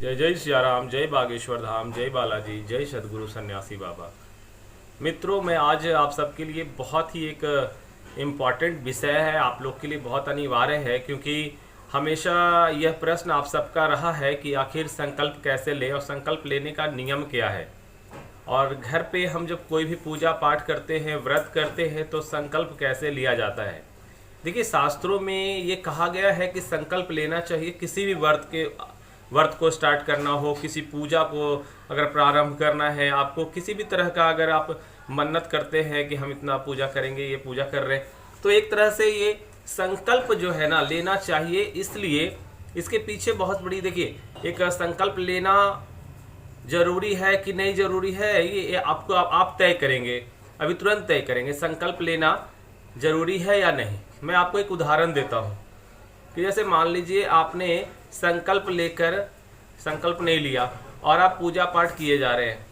जय जय सियाराम, जय बागेश्वर धाम, जय बालाजी, जय सदगुरु सन्यासी बाबा। मित्रों, मैं आज आप सबके लिए बहुत ही एक इम्पॉर्टेंट विषय है, आप लोग के लिए बहुत अनिवार्य है, क्योंकि हमेशा यह प्रश्न आप सबका रहा है कि आखिर संकल्प कैसे लें और संकल्प लेने का नियम क्या है। और घर पे हम जब कोई भी पूजा पाठ करते हैं, व्रत करते हैं, तो संकल्प कैसे लिया जाता है। देखिए, शास्त्रों में ये कहा गया है कि संकल्प लेना चाहिए। किसी भी व्रत को स्टार्ट करना हो, किसी पूजा को अगर प्रारंभ करना है, आपको किसी भी तरह का अगर आप मन्नत करते हैं कि हम इतना पूजा करेंगे, ये पूजा कर रहे हैं, तो एक तरह से ये संकल्प जो है ना लेना चाहिए। इसलिए इसके पीछे बहुत बड़ी, देखिए, एक संकल्प लेना जरूरी है कि नहीं जरूरी है, ये आपको आप तय करेंगे, अभी तुरंत तय करेंगे संकल्प लेना जरूरी है या नहीं। मैं आपको एक उदाहरण देता हूँ कि जैसे मान लीजिए आपने संकल्प लेकर संकल्प नहीं लिया और आप पूजा पाठ किए जा रहे हैं,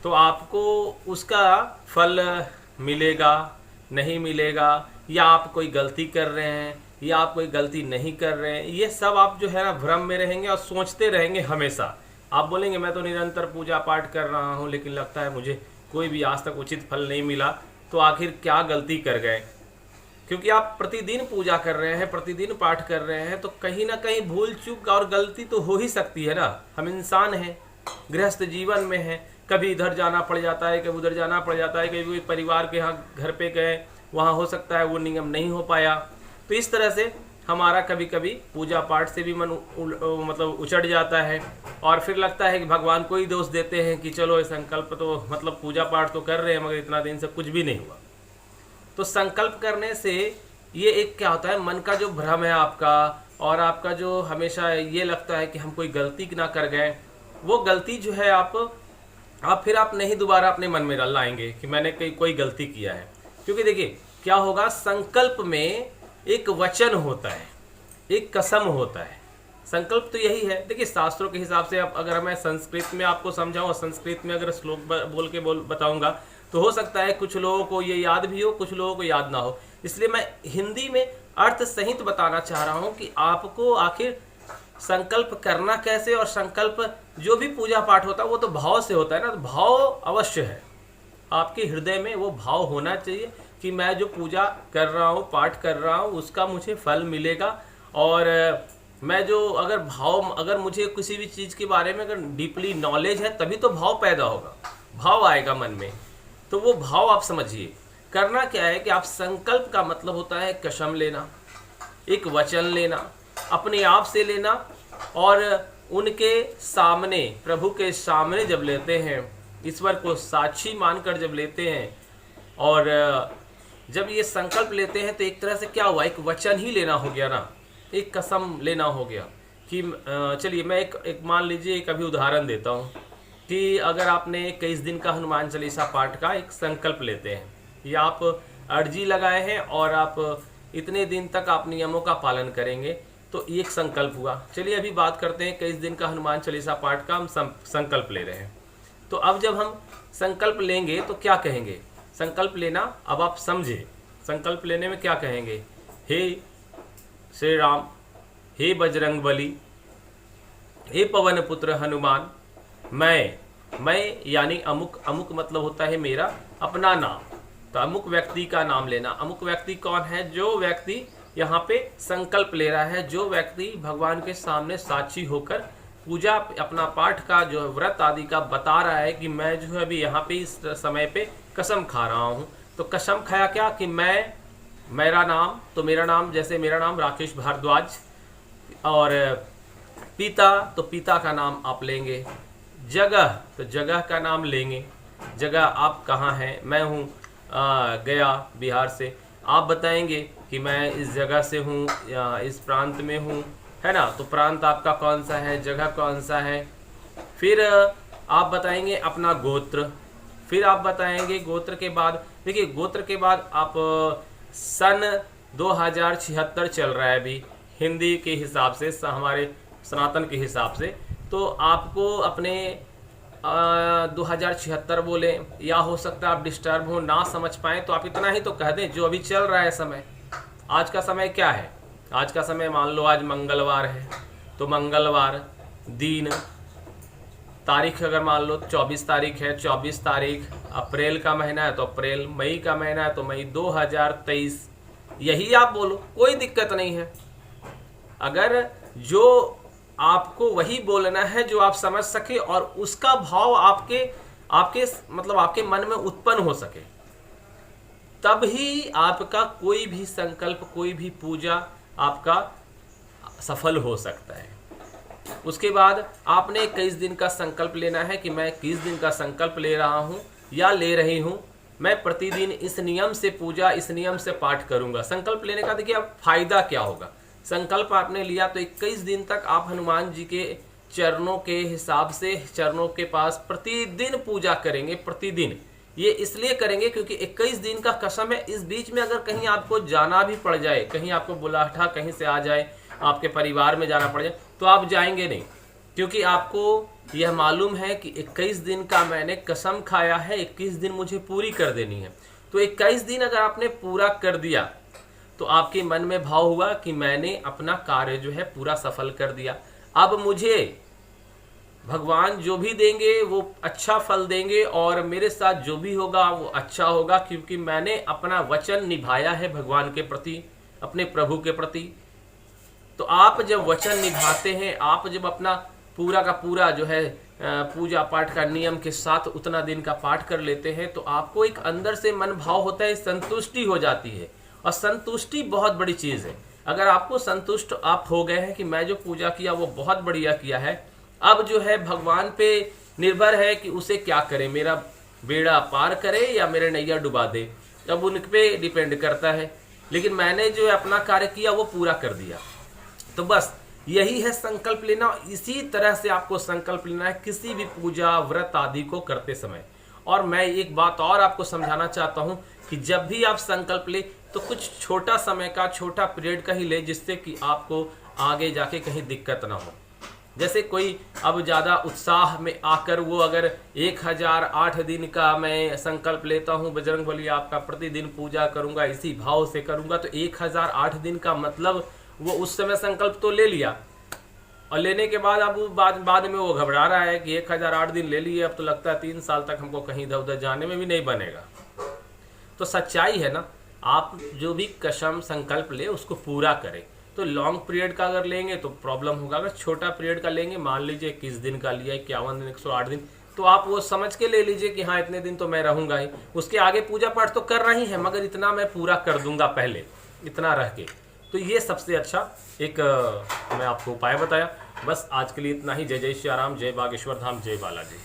तो आपको उसका फल मिलेगा नहीं मिलेगा, या आप कोई गलती कर रहे हैं या आप कोई गलती नहीं कर रहे हैं, ये सब आप जो है ना भ्रम में रहेंगे और सोचते रहेंगे हमेशा। आप बोलेंगे मैं तो निरंतर पूजा पाठ कर रहा हूँ, लेकिन लगता है मुझे कोई भी आज तक उचित फल नहीं मिला, तो आखिर क्या गलती कर गए। क्योंकि आप प्रतिदिन पूजा कर रहे हैं, प्रतिदिन पाठ कर रहे हैं, तो कहीं ना कहीं भूल चूक और गलती तो हो ही सकती है ना। हम इंसान हैं, गृहस्थ जीवन में हैं, कभी इधर जाना पड़ जाता है, कभी उधर जाना पड़ जाता है, कभी कोई परिवार के यहाँ घर पे गए, वहाँ हो सकता है वो नियम नहीं हो पाया। तो इस तरह से हमारा कभी कभी पूजा पाठ से भी मन मतलब उचट जाता है, और फिर लगता है कि भगवान को ही दोष देते हैं कि चलो ये संकल्प तो मतलब पूजा पाठ तो कर रहे हैं, मगर इतना दिन से कुछ भी नहीं हुआ। तो संकल्प करने से ये एक क्या होता है, मन का जो भ्रम है आपका, और आपका जो हमेशा ये लगता है कि हम कोई गलती ना कर गए, वो गलती जो है फिर आप नहीं दोबारा अपने मन में लाएंगे कि मैंने कोई गलती किया है। क्योंकि देखिए क्या होगा, संकल्प में एक वचन होता है, एक कसम होता है। संकल्प तो यही है। देखिए, शास्त्रों के हिसाब से अब अगर मैं संस्कृत में आपको समझाऊं और संस्कृत में अगर श्लोक बोल बताऊंगा, तो हो सकता है कुछ लोगों को ये याद भी हो, कुछ लोगों को याद ना हो। इसलिए मैं हिंदी में अर्थ सहित बताना चाह रहा हूँ कि आपको आखिर संकल्प करना कैसे, और संकल्प जो भी पूजा पाठ होता है वो तो भाव से होता है ना, तो भाव अवश्य है आपके हृदय में, वो भाव होना चाहिए कि मैं जो पूजा कर रहा हूँ, पाठ कर रहा हूँ, उसका मुझे फल मिलेगा। और मैं जो अगर मुझे किसी भी चीज़ के बारे में अगर डीपली नॉलेज है, तभी तो भाव पैदा होगा, भाव आएगा मन में। तो वो भाव आप समझिए। करना क्या है कि आप संकल्प का मतलब होता है कसम लेना, एक वचन लेना, अपने आप से लेना, और उनके सामने, प्रभु के सामने जब लेते हैं, ईश्वर को साक्षी मानकर जब लेते हैं, और जब ये संकल्प लेते हैं, तो एक तरह से क्या हुआ, एक वचन ही लेना हो गया ना, एक कसम लेना हो गया कि चलिए मैं एक मान लीजिए एक अभी उदाहरण देता हूँ कि अगर आपने 21 दिन का हनुमान चालीसा पाठ का एक संकल्प लेते हैं, या आप अर्जी लगाए हैं और आप इतने दिन तक आप नियमों का पालन करेंगे, तो एक संकल्प हुआ। चलिए अभी बात करते हैं 21 दिन का हनुमान चालीसा पाठ का हम संकल्प ले रहे हैं। तो अब जब हम संकल्प लेंगे तो क्या कहेंगे, संकल्प लेना अब आप समझे, संकल्प लेने में क्या कहेंगे, हे श्री राम, हे बजरंग बली, हे पवन पुत्र हनुमान, मैं यानी अमुक, अमुक मतलब होता है मेरा अपना नाम, तो अमुक व्यक्ति का नाम लेना। अमुक व्यक्ति कौन है, जो व्यक्ति यहाँ पे संकल्प ले रहा है, जो व्यक्ति भगवान के सामने साक्षी होकर पूजा अपना पाठ का जो व्रत आदि का बता रहा है कि मैं जो है अभी यहाँ पे इस समय पे कसम खा रहा हूँ। तो कसम खाया क्या कि मेरा नाम, तो मेरा नाम, जैसे मेरा नाम राकेश भारद्वाज, और पिता, तो पिता का नाम आप लेंगे, जगह, तो जगह का नाम लेंगे, जगह आप कहाँ हैं, मैं हूँ गया बिहार से, आप बताएंगे कि मैं इस जगह से हूँ या इस प्रांत में हूँ, है ना, तो प्रांत आपका कौन सा है, जगह कौन सा है। फिर आप बताएंगे अपना गोत्र, फिर आप बताएंगे गोत्र के बाद, देखिए गोत्र के बाद आप सन 2076 चल रहा है अभी हिंदी के हिसाब से, हमारे सनातन के हिसाब से, तो आपको अपने 2076 बोले, या हो सकता है आप डिस्टर्ब हो ना समझ पाए, तो आप इतना ही तो कह दें जो अभी चल रहा है समय। आज का समय क्या है, आज का समय मान लो आज मंगलवार है, तो मंगलवार दिन, तारीख अगर मान लो 24 तारीख है, 24 तारीख अप्रैल का महीना है तो अप्रैल, मई का महीना है तो मई 2023, यही आप बोलो, कोई दिक्कत नहीं है। अगर जो आपको वही बोलना है जो आप समझ सके और उसका भाव आपके आपके मतलब आपके मन में उत्पन्न हो सके, तब ही आपका कोई भी संकल्प, कोई भी पूजा आपका सफल हो सकता है। उसके बाद आपने 21 दिन का संकल्प लेना है कि मैं 21 दिन का संकल्प ले रहा हूं या ले रही हूं, मैं प्रतिदिन इस नियम से पूजा, इस नियम से पाठ करूंगा। संकल्प लेने का देखिए अब फायदा क्या होगा। संकल्प आपने लिया तो 21 दिन तक आप हनुमान जी के चरणों के हिसाब से, चरणों के पास प्रतिदिन पूजा करेंगे। प्रतिदिन ये इसलिए करेंगे क्योंकि 21 दिन का कसम है। इस बीच में अगर कहीं आपको जाना भी पड़ जाए, कहीं आपको बुलाहटा कहीं से आ जाए, आपके परिवार में जाना पड़ जाए, तो आप जाएंगे नहीं, क्योंकि आपको यह मालूम है कि 21 दिन का मैंने कसम खाया है, 21 दिन मुझे पूरी कर देनी है। तो 21 दिन अगर आपने पूरा कर दिया तो आपके मन में भाव हुआ कि मैंने अपना कार्य जो है पूरा सफल कर दिया। अब मुझे भगवान जो भी देंगे वो अच्छा फल देंगे और मेरे साथ जो भी होगा वो अच्छा होगा, क्योंकि मैंने अपना वचन निभाया है भगवान के प्रति, अपने प्रभु के प्रति। तो आप जब वचन निभाते हैं, आप जब अपना पूरा का पूरा जो है पूजा पाठ का नियम के साथ उतना दिन का पाठ कर लेते हैं, तो आपको एक अंदर से मन भाव होता है, संतुष्टि हो जाती है। और संतुष्टि बहुत बड़ी चीज़ है। अगर आपको संतुष्ट आप हो गए हैं कि मैं जो पूजा किया वो बहुत बढ़िया किया है, अब जो है भगवान पे निर्भर है कि उसे क्या करे, मेरा बेड़ा पार करे या मेरे नैया डुबा दे, अब उन पे डिपेंड करता है। लेकिन मैंने जो है अपना कार्य किया वो पूरा कर दिया। तो बस यही है संकल्प लेना। इसी तरह से आपको संकल्प लेना है किसी भी पूजा व्रत आदि को करते समय। और मैं एक बात और आपको समझाना चाहता हूं कि जब भी आप संकल्प ले तो कुछ छोटा समय का, छोटा पीरियड का ही ले, जिससे कि आपको आगे जाके कहीं दिक्कत ना हो। जैसे कोई अब ज़्यादा उत्साह में आकर वो अगर 1008 दिन का मैं संकल्प लेता हूँ, बजरंगबली आपका प्रतिदिन पूजा करूँगा, इसी भाव से करूँगा, तो 1008 दिन का मतलब वो उस समय संकल्प तो ले लिया और लेने के बाद अब बाद में वो घबरा रहा है कि 1008 दिन ले लिए, अब तो लगता है 3 साल तक हमको कहीं इधर उधर जाने में भी नहीं बनेगा। तो सच्चाई है ना, आप जो भी कसम संकल्प ले उसको पूरा करें। तो लॉन्ग पीरियड का अगर लेंगे तो प्रॉब्लम होगा। अगर छोटा पीरियड का लेंगे, मान लीजिए 21 दिन का लिया, 51 दिन, 108 दिन, तो आप वो समझ के ले लीजिए कि हाँ इतने दिन तो मैं रहूँगा ही। उसके आगे पूजा पाठ तो कर रही है, मगर इतना मैं पूरा कर दूंगा पहले, इतना रह के। तो ये सबसे अच्छा एक मैं आपको उपाय बताया। बस आज के लिए इतना ही। जय जय श्री राम, जय बागेश्वर धाम, जय बालाजी।